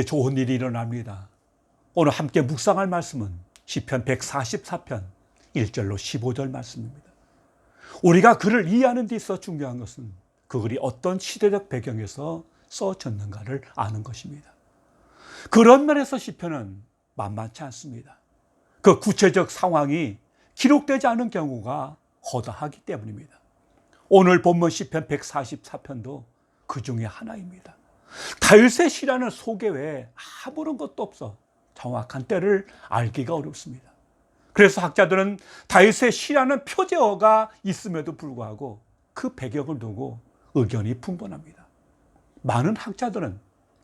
좋은 일이 일어납니다. 오늘 함께 묵상할 말씀은 시편 144편 1절로 15절 말씀입니다. 우리가 글을 이해하는 데 있어 중요한 것은 그 글이 어떤 시대적 배경에서 써졌는가를 아는 것입니다. 그런 면에서 시편은 만만치 않습니다. 그 구체적 상황이 기록되지 않은 경우가 허다하기 때문입니다. 오늘 본문 시편 144편도 그 중에 하나입니다. 다윗의 시라는 소개 외에 아무런 것도 없어 정확한 때를 알기가 어렵습니다. 그래서 학자들은 다윗의 시라는 표제어가 있음에도 불구하고 그 배경을 두고 의견이 분분합니다. 많은 학자들은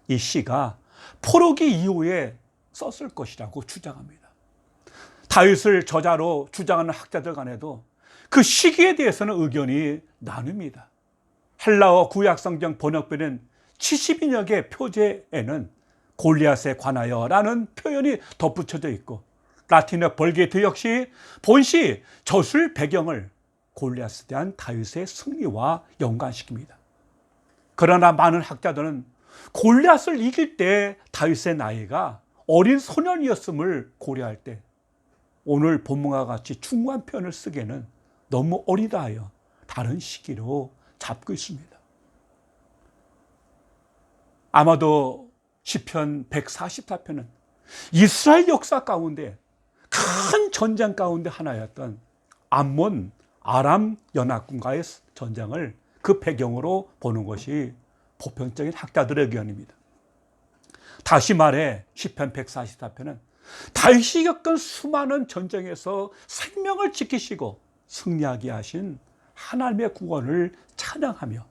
이 시가 포로기 이후에 썼을 것이라고 주장합니다. 다윗을 저자로 주장하는 학자들 간에도 그 시기에 대해서는 의견이 나뉩니다. 헬라어 구약성경 번역본인 70인여 개 표제에는 골리앗에 관하여라는 표현이 덧붙여져 있고, 라틴어 벌게트 역시 본시 저술 배경을 골리앗에 대한 다윗의 승리와 연관시킵니다. 그러나 많은 학자들은 골리앗을 이길 때 다윗의 나이가 어린 소년이었음을 고려할 때 오늘 본문과 같이 중후한 표현을 쓰기에는 너무 어리다 하여 다른 시기로 잡고 있습니다. 아마도 시편 144편은 이스라엘 역사 가운데 큰 전쟁 가운데 하나였던 암몬 아람 연합군과의 전쟁을 그 배경으로 보는 것이 보편적인 학자들의 의견입니다. 다시 말해 시편 144편은 다윗이 겪은 수많은 전쟁에서 생명을 지키시고 승리하게 하신 하나님의 구원을 찬양하며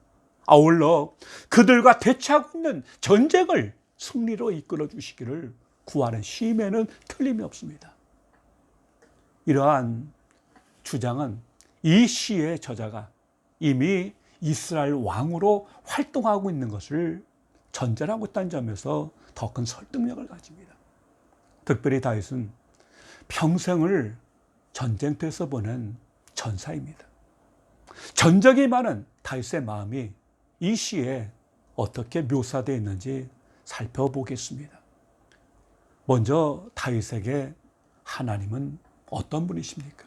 아울러 그들과 대치하고 있는 전쟁을 승리로 이끌어 주시기를 구하는 시임에는 틀림이 없습니다. 이러한 주장은 이 시의 저자가 이미 이스라엘 왕으로 활동하고 있는 것을 전제하고 있다는 점에서 더 큰 설득력을 가집니다. 특별히 다윗은 평생을 전쟁터에서 보낸 전사입니다. 전적이 많은 다윗의 마음이 이 시에 어떻게 묘사되어 있는지 살펴보겠습니다. 먼저 다윗에게 하나님은 어떤 분이십니까?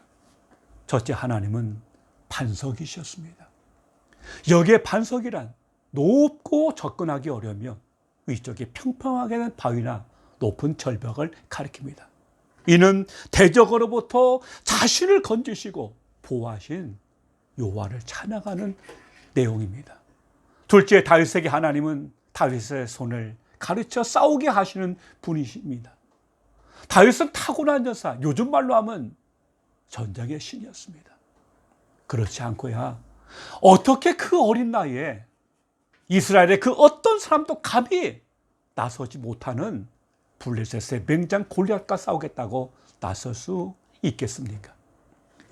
첫째, 하나님은 반석이셨습니다. 여기에 반석이란 높고 접근하기 어려우며 위쪽이 평평하게 된 바위나 높은 절벽을 가리킵니다. 이는 대적으로부터 자신을 건지시고 보호하신 여호와를 찬양하는 내용입니다. 둘째, 다윗에게 하나님은 다윗의 손을 가르쳐 싸우게 하시는 분이십니다. 다윗은 타고난 전사, 요즘 말로 하면 전쟁의 신이었습니다. 그렇지 않고야 어떻게 그 어린 나이에 이스라엘의 그 어떤 사람도 감히 나서지 못하는 블레셋의 맹장 골리앗과 싸우겠다고 나설 수 있겠습니까?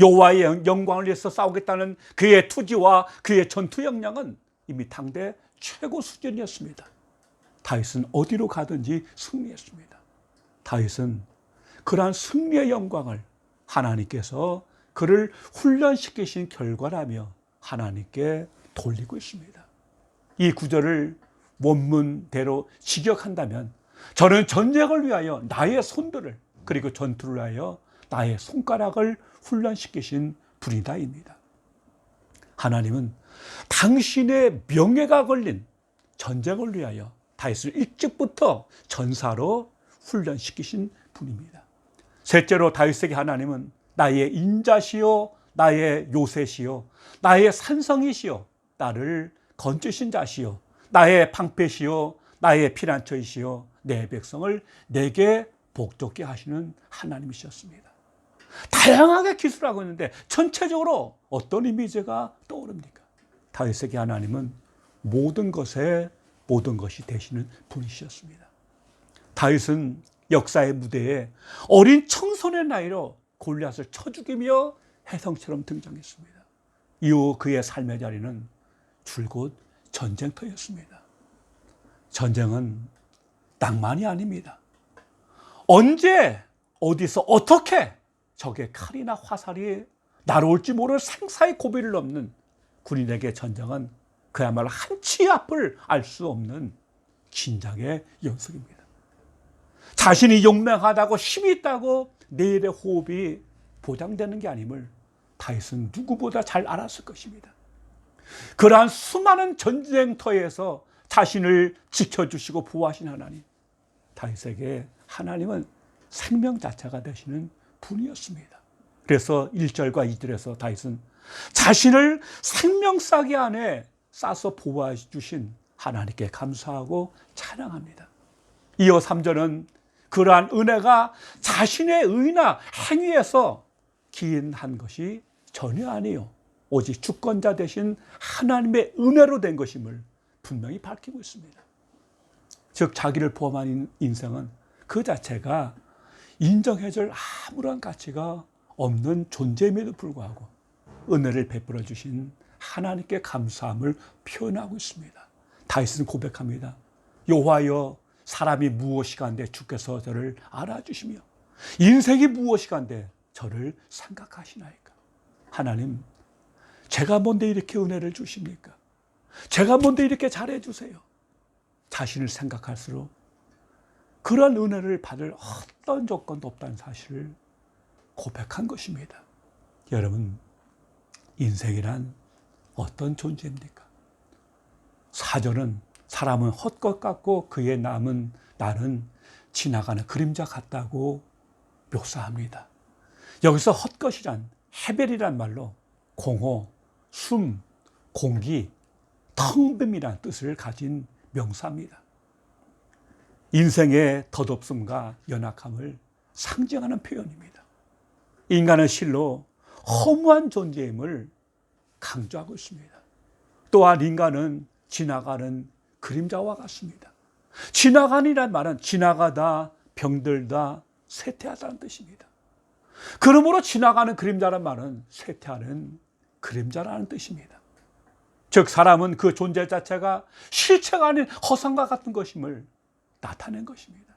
여호와의 영광을 위해서 싸우겠다는 그의 투지와 그의 전투 역량은 이미 당대 최고 수준이었습니다. 다윗은 어디로 가든지 승리했습니다. 다윗은 그러한 승리의 영광을 하나님께서 그를 훈련시키신 결과라며 하나님께 돌리고 있습니다. 이 구절을 원문대로 직역한다면 저는 전쟁을 위하여 나의 손들을 그리고 전투를 위하여 나의 손가락을 훈련시키신 분이다입니다. 하나님은 당신의 명예가 걸린 전쟁을 위하여 다윗을 일찍부터 전사로 훈련시키신 분입니다. 셋째로 다윗에게 하나님은 나의 인자시요 나의 요새시요 나의 산성이시요 나를 건지신 자시요 나의 방패시요 나의 피난처이시요 내 백성을 내게 복종케 하시는 하나님이셨습니다. 다양하게 기술하고 있는데 전체적으로 어떤 이미지가 떠오릅니까? 다윗에게 하나님은 모든 것이 되시는 분이셨습니다. 다윗은 역사의 무대에 어린 청소년의 나이로 골리앗을 쳐 죽이며 혜성처럼 등장했습니다. 이후 그의 삶의 자리는 줄곧 전쟁터였습니다. 전쟁은 낭만이 아닙니다. 언제 어디서 어떻게 적의 칼이나 화살이 날아올지 모를 생사의 고비를 넘는 군인에게 전쟁은 그야말로 한치 앞을 알 수 없는 긴장의 연속입니다. 자신이 용맹하다고 힘이 있다고 내일의 호흡이 보장되는 게 아님을 다윗은 누구보다 잘 알았을 것입니다. 그러한 수많은 전쟁터에서 자신을 지켜주시고 보호하신 하나님, 다윗에게 하나님은 생명 자체가 되시는 분이었습니다. 그래서 1절과 2절에서 다윗은 자신을 생명싸개 안에 싸서 보호해 주신 하나님께 감사하고 찬양합니다. 이어 3절은 그러한 은혜가 자신의 의나 행위에서 기인한 것이 전혀 아니요 오직 주권자 되신 하나님의 은혜로 된 것임을 분명히 밝히고 있습니다. 즉 자기를 포함한 인생은 그 자체가 인정해줄 아무런 가치가 없는 존재임에도 불구하고 은혜를 베풀어 주신 하나님께 감사함을 표현하고 있습니다. 다윗은 고백합니다. 여호와여, 사람이 무엇이간데 주께서 저를 알아주시며 인생이 무엇이간데 저를 생각하시나이까. 하나님, 제가 뭔데 이렇게 은혜를 주십니까? 제가 뭔데 이렇게 잘해주세요? 자신을 생각할수록 그런 은혜를 받을 어떤 조건도 없다는 사실을 고백한 것입니다. 여러분, 인생이란 어떤 존재입니까? 사절은 사람은 헛것 같고 그의 남은 날은 지나가는 그림자 같다고 묘사합니다. 여기서 헛것이란 헤벨이란 말로 공허, 숨, 공기, 텅 빈이란 뜻을 가진 명사입니다. 인생의 덧없음과 연약함을 상징하는 표현입니다. 인간은 실로 허무한 존재임을 강조하고 있습니다. 또한 인간은 지나가는 그림자와 같습니다. 지나가니란 말은 지나가다, 병들다, 쇠퇴하다는 뜻입니다. 그러므로 지나가는 그림자란 말은 쇠퇴하는 그림자라는 뜻입니다. 즉 사람은 그 존재 자체가 실체가 아닌 허상과 같은 것임을 나타낸 것입니다.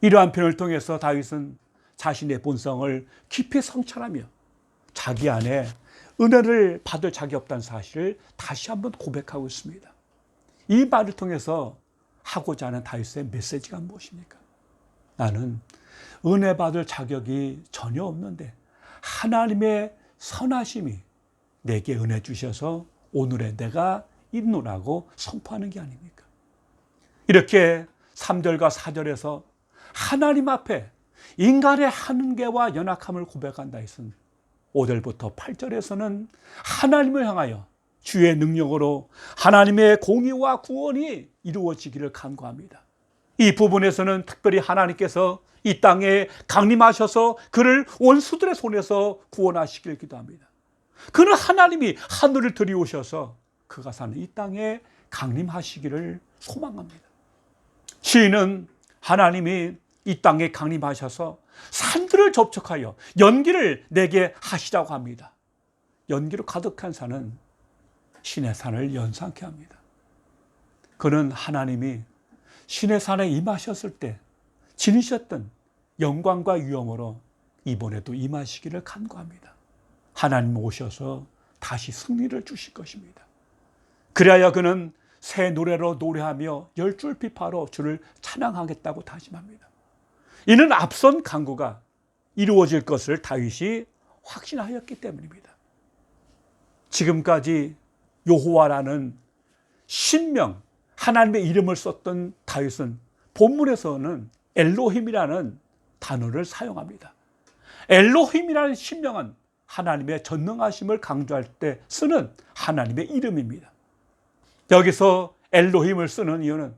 이러한 표현을 통해서 다윗은 자신의 본성을 깊이 성찰하며 자기 안에 은혜를 받을 자격이 없다는 사실을 다시 한번 고백하고 있습니다. 이 말을 통해서 하고자 하는 다윗의 메시지가 무엇입니까? 나는 은혜 받을 자격이 전혀 없는데 하나님의 선하심이 내게 은혜 주셔서 오늘의 내가 있노라고 선포하는 게 아닙니까? 이렇게 3절과 4절에서 하나님 앞에 인간의 한계와 연약함을 고백한 다윗은 5절부터 8절에서는 하나님을 향하여 주의 능력으로 하나님의 공의와 구원이 이루어지기를 간구합니다. 이 부분에서는 특별히 하나님께서 이 땅에 강림하셔서 그를 원수들의 손에서 구원하시길 기도합니다. 그는 하나님이 하늘을 들이오셔서 그가 사는 이 땅에 강림하시기를 소망합니다. 시인은 하나님이 이 땅에 강림하셔서 산들을 접촉하여 연기를 내게 하시라고 합니다. 연기로 가득한 산은 신의 산을 연상케 합니다. 그는 하나님이 신의 산에 임하셨을 때 지니셨던 영광과 위엄으로 이번에도 임하시기를 간구합니다. 하나님 오셔서 다시 승리를 주실 것입니다. 그래야 그는 새 노래로 노래하며 열줄 비파로 주를 찬양하겠다고 다짐합니다. 이는 앞선 간구가 이루어질 것을 다윗이 확신하였기 때문입니다. 지금까지 여호와라는 신명, 하나님의 이름을 썼던 다윗은 본문에서는 엘로힘이라는 단어를 사용합니다. 엘로힘이라는 신명은 하나님의 전능하심을 강조할 때 쓰는 하나님의 이름입니다. 여기서 엘로힘을 쓰는 이유는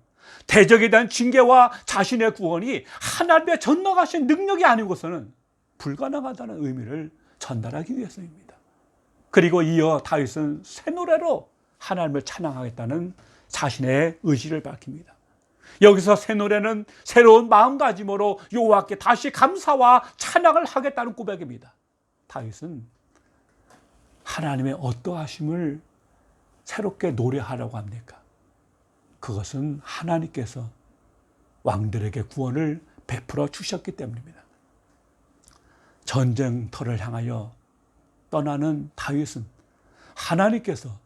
대적에 대한 징계와 자신의 구원이 하나님의 전능하신 능력이 아니고서는 불가능하다는 의미를 전달하기 위해서입니다. 그리고 이어 다윗은 새 노래로 하나님을 찬양하겠다는 자신의 의지를 밝힙니다. 여기서 새 노래는 새로운 마음가짐으로 여호와께 다시 감사와 찬양을 하겠다는 고백입니다. 다윗은 하나님의 어떠하심을 새롭게 노래하라고 합니까? 그것은 하나님께서 왕들에게 구원을 베풀어 주셨기 때문입니다. 전쟁터를 향하여 떠나는 다윗은 하나님께서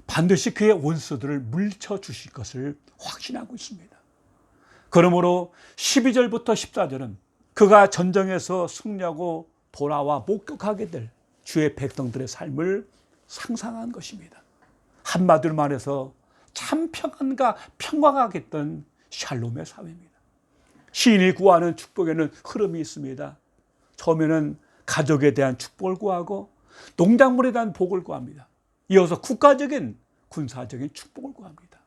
반드시 그의 원수들을 물리쳐 주실 것을 확신하고 있습니다. 그러므로 12절부터 14절은 그가 전쟁에서 승리하고 돌아와 목격하게 될 주의 백성들의 삶을 상상한 것입니다. 한마디로 말해서 참 평안과 평화가 겠던 샬롬의 사회입니다. 시인이 구하는 축복에는 흐름이 있습니다. 처음에는 가족에 대한 축복을 구하고 농작물에 대한 복을 구합니다. 이어서 국가적인 군사적인 축복을 구합니다.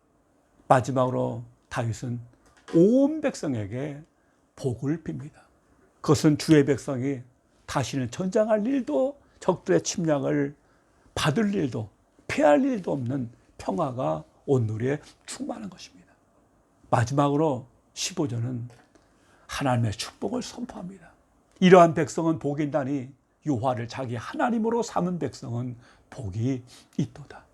마지막으로 다윗은 온 백성에게 복을 빕니다. 그것은 주의 백성이 다시는 전쟁할 일도 적들의 침략을 받을 일도 피할 일도 없는 평화가 온누리에 충만한 것입니다. 마지막으로 15절은 하나님의 축복을 선포합니다. 이러한 백성은 복이 있나니 여호와를 자기 하나님으로 삼은 백성은 복이 있도다.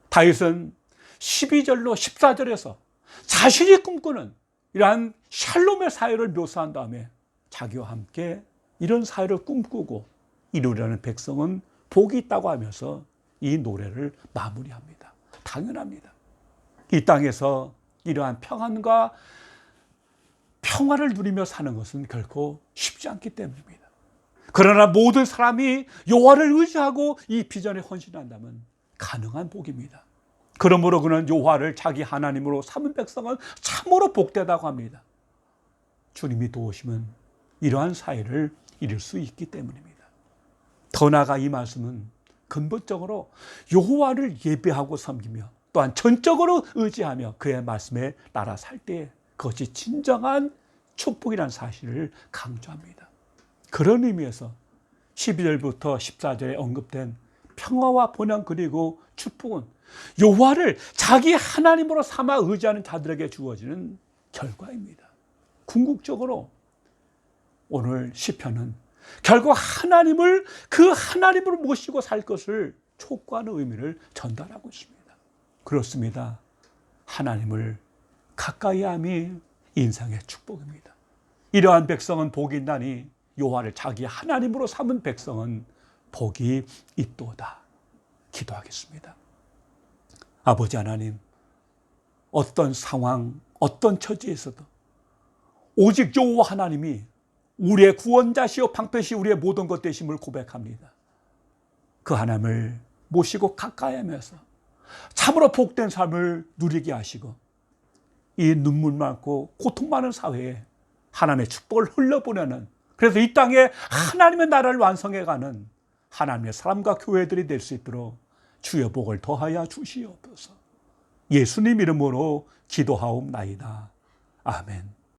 다윗은 12절로 14절에서 자신이 꿈꾸는 이러한 샬롬의 사회를 묘사한 다음에 자기와 함께 이런 사회를 꿈꾸고 이루려는 백성은 복이 있다고 하면서 이 노래를 마무리합니다. 당연합니다. 이 땅에서 이러한 평안과 평화를 누리며 사는 것은 결코 쉽지 않기 때문입니다. 그러나 모든 사람이 여호와를 의지하고 이 비전에 헌신한다면 가능한 복입니다. 그러므로 그는 여호와를 자기 하나님으로 삼은 백성은 참으로 복되다고 합니다. 주님이 도우시면 이러한 사회를 이룰 수 있기 때문입니다. 더 나아가 이 말씀은 근본적으로 여호와를 예배하고 섬기며 또한 전적으로 의지하며 그의 말씀에 따라 살 때 그것이 진정한 축복이라는 사실을 강조합니다. 그런 의미에서 12절부터 14절에 언급된 평화와 번영 그리고 축복은 여호와를 자기 하나님으로 삼아 의지하는 자들에게 주어지는 결과입니다. 궁극적으로 오늘 시편은 결국 하나님을 그 하나님으로 모시고 살 것을 촉구하는 의미를 전달하고 있습니다. 그렇습니다. 하나님을 가까이 함이 인생의 축복입니다. 이러한 백성은 복이 있나니 여호와를 자기 하나님으로 삼은 백성은 복이 있도다. 기도하겠습니다. 아버지 하나님, 어떤 상황, 어떤 처지에서도 오직 여호와 하나님이 우리의 구원자시오 방패시 우리의 모든 것 되심을 고백합니다. 그 하나님을 모시고 가까이 하면서 참으로 복된 삶을 누리게 하시고 이 눈물 많고 고통 많은 사회에 하나님의 축복을 흘려보내는, 그래서 이 땅에 하나님의 나라를 완성해가는 하나님의 사람과 교회들이 될 수 있도록 주의 복을 더하여 주시옵소서. 예수님 이름으로 기도하옵나이다. 아멘.